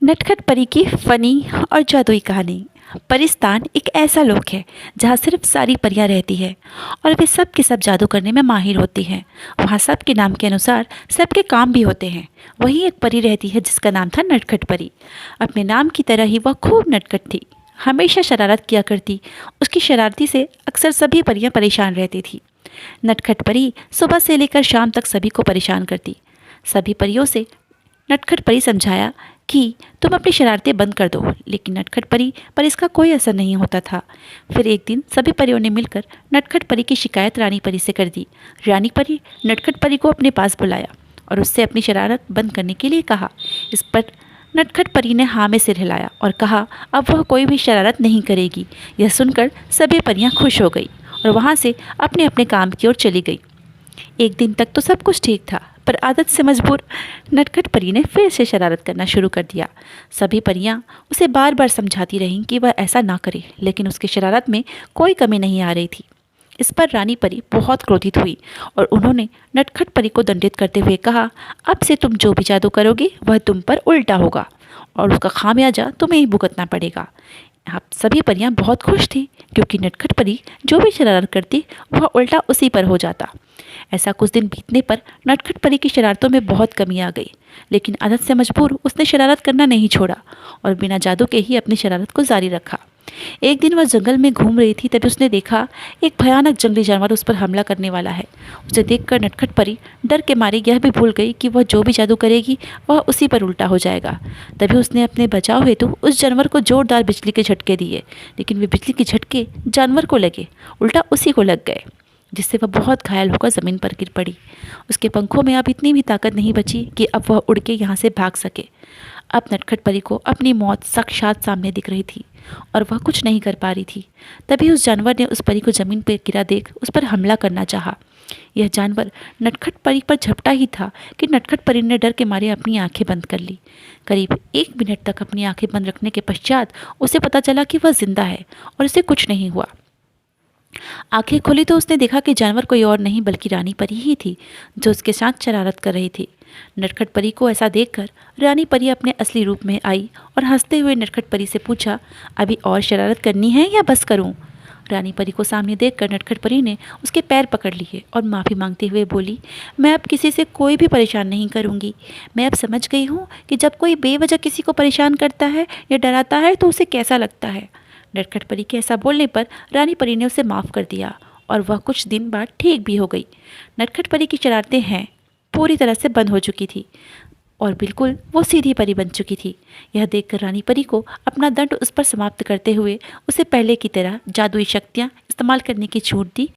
नटखट परी की फनी और जादुई कहानी। परिस्तान एक ऐसा लोक है जहाँ सिर्फ सारी परियां रहती है और वे सब के सब जादू करने में माहिर होती हैं। वहाँ सबके नाम के अनुसार सबके काम भी होते हैं। वहीं एक परी रहती है जिसका नाम था नटखट परी। अपने नाम की तरह ही वह खूब नटखट थी, हमेशा शरारत किया करती। उसकी शरारती से अक्सर सभी परियां परेशान रहती थी। नटखट परी सुबह से लेकर शाम तक सभी को परेशान करती। सभी परियों से नटखट परी समझाया कि तुम अपनी शरारतें बंद कर दो, लेकिन नटखट परी पर इसका कोई असर नहीं होता था। फिर एक दिन सभी परियों ने मिलकर नटखट परी की शिकायत रानी परी से कर दी। रानी परी नटखट परी को अपने पास बुलाया और उससे अपनी शरारत बंद करने के लिए कहा। इस पर नटखट परी ने हाँ में सिर हिलाया और कहा अब वह कोई भी शरारत नहीं करेगी। यह सुनकर सभी परियां खुश हो गई और वहाँ से अपने अपने काम की ओर चली गई। एक दिन तक तो सब कुछ ठीक था, पर आदत से मजबूर नटखट परी ने फिर से शरारत करना शुरू कर दिया। सभी परियां उसे बार बार समझाती रहीं कि वह ऐसा ना करे, लेकिन उसकी शरारत में कोई कमी नहीं आ रही थी। इस पर रानी परी बहुत क्रोधित हुई और उन्होंने नटखट परी को दंडित करते हुए कहा, अब से तुम जो भी जादू करोगी वह तुम पर उल्टा होगा और उसका खामियाजा तुम्हें ही भुगतना पड़ेगा। आप सभी परियां बहुत खुश थी, क्योंकि नटखट परी जो भी शरारत करती वह उल्टा उसी पर हो जाता। ऐसा कुछ दिन बीतने पर नटखट परी की शरारतों में बहुत कमी आ गई, लेकिन आदत से मजबूर उसने शरारत करना नहीं छोड़ा और बिना जादू के ही अपनी शरारत को जारी रखा। एक दिन वह जंगल में घूम रही थी, तभी उसने देखा एक भयानक जंगली जानवर उस पर हमला करने वाला है। उसे देखकर नटखट परी डर के मारे यह भी भूल गई कि वह जो भी जादू करेगी वह उसी पर उल्टा हो जाएगा। तभी उसने अपने बचाव हेतु उस जानवर को जोरदार बिजली के झटके दिए, लेकिन वे बिजली के झटके जानवर को लगे, उल्टा उसी को लग गए, जिससे वह बहुत घायल होकर ज़मीन पर गिर पड़ी। उसके पंखों में अब इतनी भी ताकत नहीं बची कि अब वह उड़ के यहाँ से भाग सके। अब नटखट परी को अपनी मौत साक्षात सामने दिख रही थी और वह कुछ नहीं कर पा रही थी। तभी उस जानवर ने उस परी को ज़मीन पर गिरा देख उस पर हमला करना चाहा। यह जानवर नटखट परी पर झपटा ही था कि नटखट परी ने डर के मारे अपनी आंखें बंद कर ली। करीब 1 मिनट तक अपनी आंखें बंद रखने के पश्चात उसे पता चला कि वह जिंदा है और उसे कुछ नहीं हुआ। आंखें खोली तो उसने देखा कि जानवर कोई और नहीं बल्कि रानी परी ही थी, जो उसके साथ शरारत कर रही थी। नटखट परी को ऐसा देखकर रानी परी अपने असली रूप में आई और हंसते हुए नटखट परी से पूछा, अभी और शरारत करनी है या बस करूं? रानी परी को सामने देखकर नटखट परी ने उसके पैर पकड़ लिए और माफ़ी मांगते हुए बोली, मैं अब किसी से कोई भी परेशान नहीं करूंगी। मैं अब समझ गई हूँ कि जब कोई बेवजह किसी को परेशान करता है या डराता है तो उसे कैसा लगता है। नटखट परी के ऐसा बोलने पर रानी परी ने उसे माफ़ कर दिया और वह कुछ दिन बाद ठीक भी हो गई। नटखट परी की शरारतें हैं पूरी तरह से बंद हो चुकी थी और बिल्कुल वो सीधी परी बन चुकी थी। यह देखकर रानी परी को अपना दंड उस पर समाप्त करते हुए उसे पहले की तरह जादुई शक्तियाँ इस्तेमाल करने की छूट दी